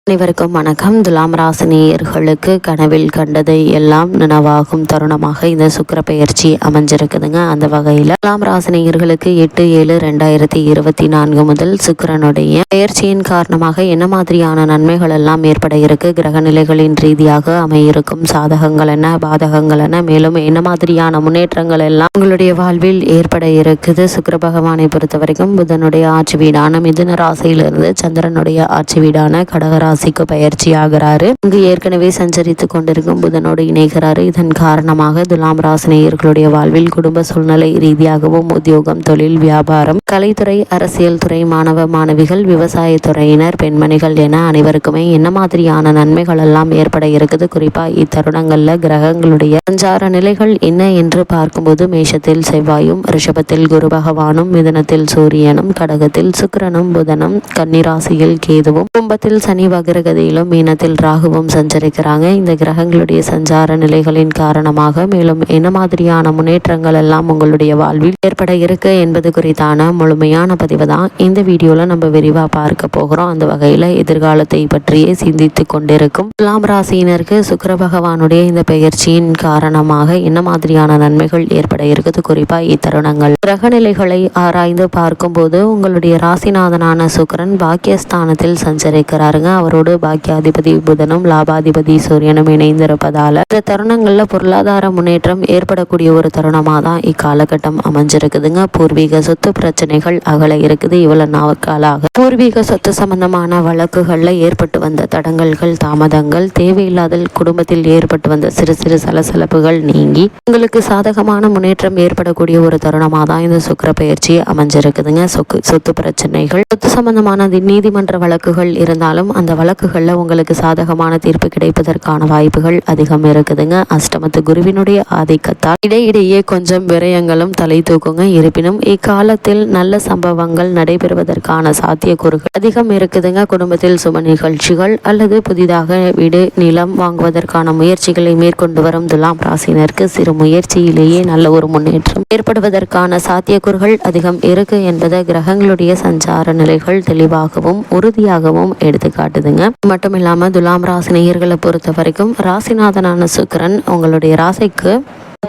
அனைவருக்கும் வணக்கம். துலாம் ராசினியர்களுக்கு கனவில் கண்டதை எல்லாம் நினைவாகும் தருணமாக இந்த சுக்கிர பெயர்ச்சி அமைஞ்சிருக்குதுங்க. அந்த வகையில் துலாம் ராசினியர்களுக்கு 8/7/2024 முதல் சுக்கிரனுடைய பெயர்ச்சியின் காரணமாக என்ன மாதிரியான நன்மைகள் எல்லாம் ஏற்பட இருக்கு, கிரக நிலைகளின் ரீதியாக அமையிருக்கும் சாதகங்கள் என்ன, பாதகங்கள் என்ன, மேலும் என்ன மாதிரியான முன்னேற்றங்கள் எல்லாம் உங்களுடைய வாழ்வில் ஏற்பட இருக்குது. சுக்கிர பகவானை பொறுத்த வரைக்கும் புதனுடைய ஆட்சி வீடான மிதுன ராசியிலிருந்து சந்திரனுடைய ஆட்சி வீடான கடகராசி பயிற்சி ஆகிறாரு. இங்கு ஏற்கனவே சஞ்சரித்து கொண்டிருக்கும் புதனோடு இணைகிறாரு. இதன் காரணமாக துலாம் ராசினியர்களுடைய வாழ்வில் குடும்ப சூழ்நிலை ரீதியாகவும் உத்தியோகம், தொழில், வியாபாரம், கலைத்துறை, அரசியல் துறை, மாணவ மாணவிகள், விவசாய துறையினர், பெண்மணிகள் என அனைவருக்குமே என்ன மாதிரியான நன்மைகள் எல்லாம் ஏற்பட இருக்குது. குறிப்பா இத்தருணங்கள்ல கிரகங்களுடைய சஞ்சார நிலைகள் என்ன என்று பார்க்கும்போது மேஷத்தில் செவ்வாயும், ரிஷபத்தில் குரு பகவானும், மிதுனத்தில் சூரியனும், கடகத்தில் சுக்கிரனும், புதனும், கன்னிராசியில் கேதுவும், கும்பத்தில் சனி வக்ரகதியிலும், மீனத்தில் ராகுவும் சஞ்சரிக்கிறாங்க. இந்த கிரகங்களுடைய சஞ்சார நிலைகளின் காரணமாக மேலும் என்ன மாதிரியான முன்னேற்றங்கள் எல்லாம் உங்களுடைய வாழ்வில் ஏற்பட இருக்கு என்பது குறித்தான முழுமையான பதிவு தான் இந்த வீடியோல நம்ம விரிவா பார்க்க போகிறோம். அந்த வகையில எதிர்காலத்தை பற்றியே சிந்தித்து கொண்டிருக்கும் துலாம் ராசியினருக்கு சுக்கிர பகவானுடைய இந்த பெயர்ச்சியின் காரணமாக என்ன மாதிரியான நன்மைகள் ஏற்பட இருக்குது. குறிப்பா இத்தருணங்கள் கிரக நிலைகளை ஆராய்ந்து பார்க்கும்போது உங்களுடைய ராசிநாதனான சுக்கிரன் பாக்கியஸ்தானத்தில் சஞ்சரிக்கிறாருங்க. அவரோடு பாக்கியாதிபதி புதனும் லாபாதிபதி சூரியனும் இணைந்திருப்பதால இந்த தருணங்கள்ல பொருளாதார முன்னேற்றம் ஏற்படக்கூடிய ஒரு தருணமாக தான் இக்காலகட்டம் அமைஞ்சிருக்குதுங்க. பூர்வீக சொத்து பிரச்சனைகள் அகல இருக்குது. இவ்வளவு நாட்களாக பூர்வீக சொத்து சம்பந்தமான வழக்குகள்ல ஏற்பட்டு வந்த தடங்கல்கள், தாமதங்கள், தேவையில்லாத குடும்பத்தில் ஏற்பட்டு வந்த சிறு சிறு சலசலப்புகள் நீங்கி உங்களுக்கு சாதகமான முன்னேற்றம் ஏற்படக்கூடிய ஒரு தருணமாக தான் இந்த சுக்கிர பெயர்ச்சி அமைஞ்சிருக்குதுங்க. சொத்து பிரச்சனைகள், சொத்து சம்பந்தமான நீதிமன்ற வழக்குகள் இருந்தாலும் அந்த வழக்குகளில் உங்களுக்கு சாதகமான தீர்ப்பு கிடைப்பதற்கான வாய்ப்புகள் அதிகம் இருக்குதுங்க. அஷ்டமத்து குருவினுடைய ஆதிக்கத்தால் இடையிடையே கொஞ்சம் விரயங்களும் தலை தூக்குங்க. இருப்பினும் இக்காலத்தில் நல்ல சம்பவங்கள் நடைபெறுவதற்கான சாத்தியக்கூறுகள் அதிகம் இருக்குதுங்க. குடும்பத்தில் சுப நிகழ்ச்சிகள் அல்லது புதிதாக வீடு, நிலம் வாங்குவதற்கான முயற்சிகளை மேற்கொண்டு வரும் துலாம் ராசினருக்கு சிறு முயற்சியிலேயே நல்ல ஒரு முன்னேற்றம் ஏற்படுவதற்கான சாத்தியக்கூறுகள் அதிகம் இருக்கு என்பதை கிரகங்களுடைய சஞ்சார நிலைகள் தெளிவாகவும் உறுதியாகவும் எடுத்துக்காட்டுதுங்க. மட்டும் இல்லாம துலாம் ராசி நேயர்களை பொறுத்த வரைக்கும் ராசிநாதனான சுக்கிரன் உங்களுடைய ராசிக்கு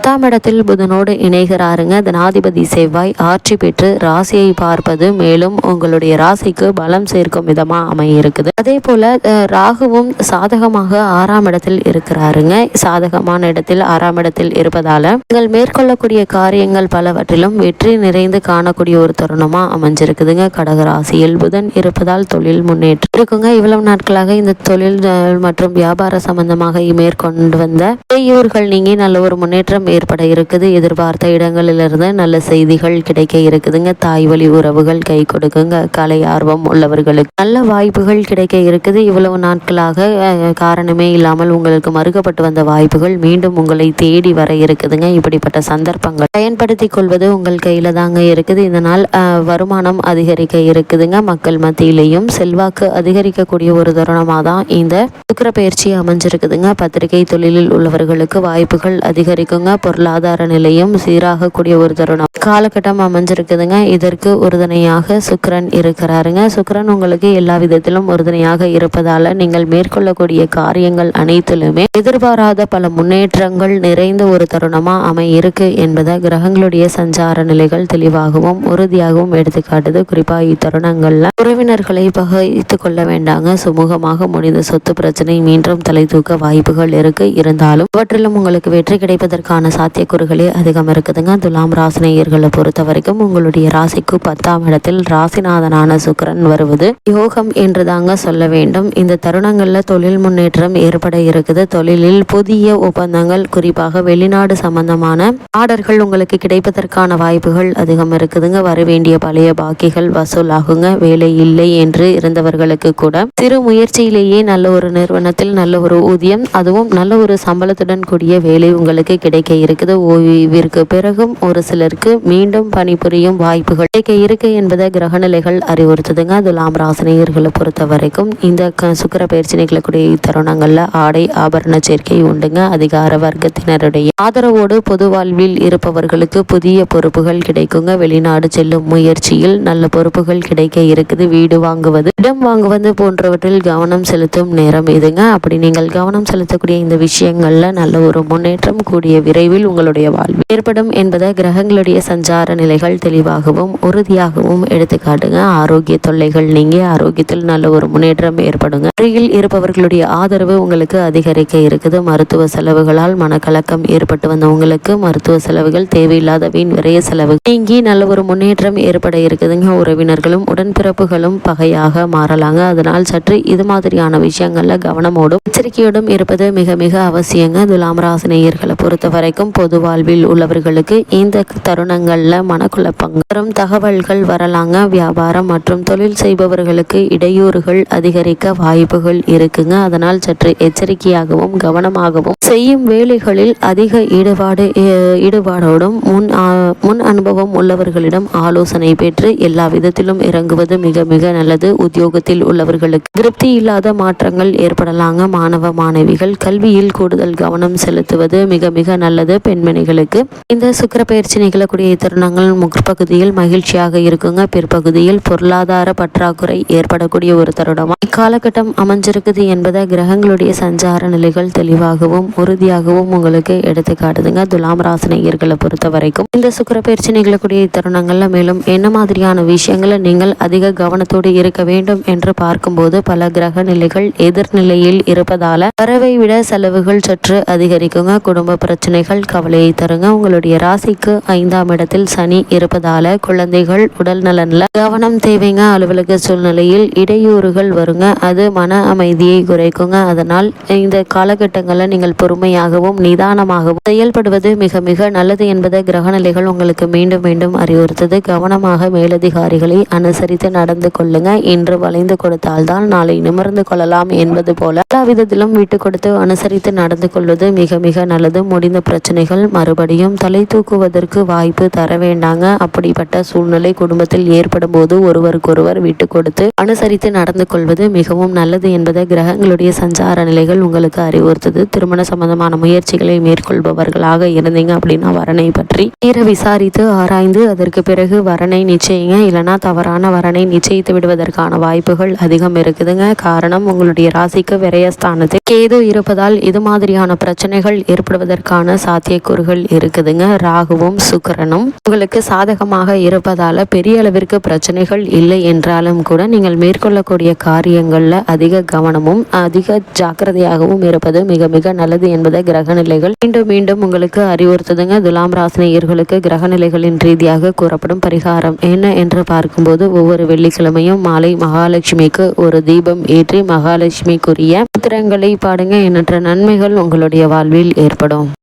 10ஆம் இடத்தில் புதனோடு இணைகிறாருங்க. தனாதிபதி செவ்வாய் ஆட்சி பெற்று ராசியை பார்ப்பது மேலும் உங்களுடைய ராசிக்கு பலம் சேர்க்கும் விதமா அமையிருக்குது. அதே போல ராகுவும் சாதகமாக 6ஆம் இடத்தில் இருக்கிறாருங்க. சாதகமான இடத்தில் 6ஆம் இடத்தில் இருப்பதால நீங்கள் மேற்கொள்ளக்கூடிய காரியங்கள் பலவற்றிலும் வெற்றி நிறைந்து காணக்கூடிய ஒரு தருணமா அமைஞ்சிருக்குதுங்க. கடகராசியில் புதன் இருப்பதால் தொழில் முன்னேற்றம் இருக்குங்க. இவ்வளவு நாட்களாக இந்த தொழில் மற்றும் வியாபார சம்பந்தமாக மேற்கொண்டு வந்த இடையூறுகள் நீங்கி நல்ல ஒரு முன்னேற்றம் ஏற்பட இருக்குது. எதிர்பார்த்த இடங்களிலிருந்து நல்ல செய்திகள் கிடைக்க இருக்குதுங்க. தாய் வழி உறவுகள் கை கொடுக்குங்க. கலை ஆர்வம் உள்ளவர்களுக்கு நல்ல வாய்ப்புகள் கிடைக்க இருக்குது. இவ்வளவு நாட்களாக காரணமே இல்லாமல் உங்களுக்கு மறுக்கப்பட்டு வந்த வாய்ப்புகள் மீண்டும் உங்களை தேடி வர இருக்குதுங்க. இப்படிப்பட்ட சந்தர்ப்பங்கள் பயன்படுத்திக் கொள்வது உங்கள் கையில தாங்க இருக்குது. இதனால் வருமானம் அதிகரிக்க இருக்குதுங்க. மக்கள் மத்தியிலையும் செல்வாக்கு அதிகரிக்கக்கூடிய ஒரு தருணமாக தான் இந்த சுக்கிர பெயர்ச்சி அமைஞ்சிருக்குதுங்க. பத்திரிகை தொழிலில் உள்ளவர்களுக்கு வாய்ப்புகள் அதிகரிக்குங்க. பொருளாதார நிலையும் சீராகக்கூடிய ஒரு தருணம் காலகட்டம் அமைஞ்சிருக்குதுங்க. இதற்கு உறுதுணையாக சுக்கிரன் இருக்கிறாருங்க. சுக்கிரன் உங்களுக்கு எல்லா விதத்திலும் உறுதுணையாக இருப்பதால நீங்கள் மேற்கொள்ளக்கூடிய காரியங்கள் அனைத்திலுமே எதிர்பாராத பல முன்னேற்றங்கள் நிறைந்த ஒரு தருணமா இருக்கு என்பதை கிரகங்களுடைய சஞ்சார நிலைகள் தெளிவாகவும் உறுதியாகவும் எடுத்துக்காட்டுது. குறிப்பா இத்தருணங்கள்ல உறவினர்களை பகைத்துக் கொள்ள வேண்டாங்க. சுமூகமாக முடிந்த சொத்து பிரச்சனை மீண்டும் தலை தூக்க வாய்ப்புகள் இருக்கு. இருந்தாலும் இவற்றிலும் உங்களுக்கு வெற்றி கிடைப்பதற்கான சாத்தியக்கூறுகளே அதிகம் இருக்குதுங்க. துலாம் ராசினியர்களை பொறுத்த வரைக்கும் உங்களுடைய ராசிக்கு 10ஆம் இடத்தில் ராசிநாதனான சுக்கிரன் வருவது யோகம் என்று தாங்க சொல்ல வேண்டும். இந்த தருணங்கள்ல தொழில் முன்னேற்றம் ஏற்பட இருக்குது. தொழிலில் புதிய ஒப்பந்தங்கள், குறிப்பாக வெளிநாடு சம்பந்தமான ஆர்டர்கள் உங்களுக்கு கிடைப்பதற்கான வாய்ப்புகள் அதிகம் இருக்குதுங்க. வரவேண்டிய பழைய பாக்கிகள் வசூல் ஆகுங்க. வேலை இல்லை என்று இருந்தவர்களுக்கு கூட சிறு முயற்சியிலேயே நல்ல ஒரு நிறுவனத்தில் நல்ல ஒரு ஊதியம், அதுவும் நல்ல ஒரு சம்பளத்துடன் கூடிய வேலை உங்களுக்கு கிடைக்க கிடைக்க இருக்குது. ஓய்விற்கு பிறகும் ஒரு சிலருக்கு மீண்டும் பணிபுரியும் வாய்ப்புகள் கிடைக்க இருக்கு என்பதை கிரகநிலைகள் அறிவுறுத்துதுங்க. துலாம் ராசினியர்களை பொறுத்த வரைக்கும் இந்த சுக்கிர பயிற்சி நிகழக்கூடிய தருணங்கள்ல ஆடை ஆபரண சேர்க்கை உண்டுங்க. அதிகார வர்க்கத்தினருடைய ஆதரவோடு பொது வாழ்வில் இருப்பவர்களுக்கு புதிய பொறுப்புகள் கிடைக்குங்க. வெளிநாடு செல்லும் முயற்சியில் நல்ல பொறுப்புகள் கிடைக்க இருக்குது. வீடு வாங்குவது, இடம் வாங்குவது போன்றவற்றில் கவனம் செலுத்தும் நேரம் இதுங்க. அப்படி நீங்கள் கவனம் செலுத்தக்கூடிய இந்த விஷயங்கள்ல நல்ல ஒரு முன்னேற்றம் கூடிய விரைவில் உங்களுடைய வாழ்வு ஏற்படும் என்பதை கிரகங்களுடைய சஞ்சார நிலைகள் தெளிவாகவும் உறுதியாகவும் எடுத்துக்காட்டுங்க. ஆரோக்கிய தொல்லைகள் நீங்கி ஆரோக்கியத்தில் நல்ல ஒரு முன்னேற்றம் ஏற்படுங்க. அருகில் இருப்பவர்களுடைய ஆதரவு உங்களுக்கு அதிகரிக்க இருக்குது. மருத்துவ செலவுகளால் மனக்கலக்கம் ஏற்பட்டு வந்த உங்களுக்கு மருத்துவ செலவுகள், தேவையில்லாத வீண் விரைய செலவு நீங்கி நல்ல ஒரு முன்னேற்றம் ஏற்பட இருக்குதுங்க. உறவினர்களும் உடன்பிறப்புகளும் பகையாக மாறலாங்க. அதனால் சற்று இது மாதிரியான விஷயங்கள்ல கவனமோடும் எச்சரிக்கையோடும் இருப்பது மிக மிக அவசியங்க. துலாம் ராசி நேயர்களை பொறுத்த வரைக்கும் பொது வாழ்வில் உள்ளவர்களுக்கு இந்த தருணங்கள்ல மனக்குழப்பங்கள் வரும் தகவல்கள் வரலாங்க. வியாபாரம் மற்றும் தொழில் செய்பவர்களுக்கு இடையூறுகள் அதிகரிக்க வாய்ப்புகள் இருக்குங்க. அதனால் சற்று எச்சரிக்கையாகவும் கவனமாகவும் செய்யும் வேலைகளில் அதிக ஈடுபாடோடும் முன் அனுபவம் உள்ளவர்களிடம் ஆலோசனை பெற்று எல்லா விதத்திலும் இறங்குவது மிக மிக நல்லது. உத்தியோகத்தில் உள்ளவர்களுக்கு திருப்தி இல்லாத மாற்றங்கள் ஏற்படலாங்க. மாணவ மாணவிகள் கல்வியில் கூடுதல் கவனம் செலுத்துவது மிக மிக நல்லது. பெண்மணிகளுக்கு இந்த சுக்கிர பயிற்சி நிகழக்கூடிய தருணங்கள் முற்பகுதியில் மகிழ்ச்சியாக இருக்குங்க. பிற்பகுதியில் பொருளாதார பற்றாக்குறை ஏற்படக்கூடிய ஒரு தருணமா இக்காலகட்டம் அமைஞ்சிருக்குது என்பதை கிரகங்களுடைய சஞ்சார நிலைகள் தெளிவாகவும் உறுதியாகவும் உங்களுக்கு எடுத்து காட்டுதுங்க. துலாம் ராசினியர்களை பொறுத்த வரைக்கும் இந்த சுக்கிர பயிற்சி நிகழக்கூடிய தருணங்கள்ல மேலும் என்ன மாதிரியான விஷயங்களை நீங்கள் அதிக கவனத்தோடு இருக்க வேண்டும் என்று பார்க்கும்போது பல கிரக நிலைகள் எதிர்நிலையில் இருப்பதால வரவை விட செலவுகள் சற்று அதிகரிக்குங்க. குடும்ப பிரச்சனைகள் கவலையை தருங்க. உங்களுடைய ராசிக்கு 5ஆம் இடத்தில் சனி இருப்பதால குழந்தைகள் உடல் நலன்ல கவனம் தேவைங்க. அலுவலக சூழ்நிலையில் இடையூறுகள் வருங்க. அது மன அமைதியை குறைக்குங்க. அதனால் இந்த காலகட்டங்களில் நீங்கள் பொறுமையாகவும் நிதானமாகவும் செயல்படுவது மிக மிக நல்லது என்பதை கிரகநிலைகள் உங்களுக்கு மீண்டும் மீண்டும் அறிவுறுத்தது. கவனமாக மேலதிகாரிகளை அனுசரித்து நடந்து கொள்ளுங்க. இன்று வளைந்து கொடுத்தால்தான் நாளை நிமிர்ந்து கொள்ளலாம் என்பது போல எல்லா விதத்திலும் விட்டு கொடுத்து அனுசரித்து நடந்து கொள்வது மிக மிக நல்லது. முடிந்த பிரச்சனைகள் மறுபடியும் தலை தூக்குவதற்கு வாய்ப்பு தர வேண்டாங்க. அப்படிப்பட்ட சூழ்நிலை குடும்பத்தில் ஏற்படும் போது ஒருவருக்கொருவர் விட்டு கொடுத்து அனுசரித்து நடந்து கொள்வது மிகவும் நல்லது என்பதை கிரகங்களுடைய சஞ்சார நிலைகள் உங்களுக்கு அறிவுறுத்தது. திருமண சம்பந்தமான முயற்சிகளை மேற்கொள்பவர்களாக இருந்தீங்க அப்படின்னா வரனை பற்றி தீர விசாரித்து ஆராய்ந்து அதற்கு பிறகு வரனை நிச்சயிங்க. இல்லைனா தவறான வரனை நிச்சயித்து விடுவதற்கான வாய்ப்புகள் அதிகம் இருக்குதுங்க. காரணம் உங்களுடைய ராசிக்கு விரயஸ்தானத்தில் கேது இருப்பதால் இது மாதிரியான பிரச்சனைகள் ஏற்படுவதற்கான சாத்தியக்கூறுகள் இருக்குதுங்க. ராகுவும் சுக்கிரனும் உங்களுக்கு சாதகமாக இருப்பதால பெரிய அளவிற்கு பிரச்சனைகள் இல்லை என்றாலும் கூட நீங்கள் மேற்கொள்ளக்கூடிய காரியங்கள்ல அதிக கவனமும் அதிக ஜாக்கிரதையாகவும் இருப்பது மிக மிக நல்லது என்பதை கிரகநிலைகள் மீண்டும் மீண்டும் உங்களுக்கு அறிவுறுத்துதுங்க. துலாம் ராசினியர்களுக்கு கிரகநிலைகளின் ரீதியாக கூறப்படும் பரிகாரம் என்ன என்று பார்க்கும்போது ஒவ்வொரு வெள்ளிக்கிழமையும் மாலை மகாலட்சுமிக்கு ஒரு தீபம் ஏற்றி மகாலட்சுமிக்குரிய புத்திரங்களை பாடுங்க. எண்ணற்ற நன்மைகள் உங்களுடைய வாழ்வில் ஏற்படும்.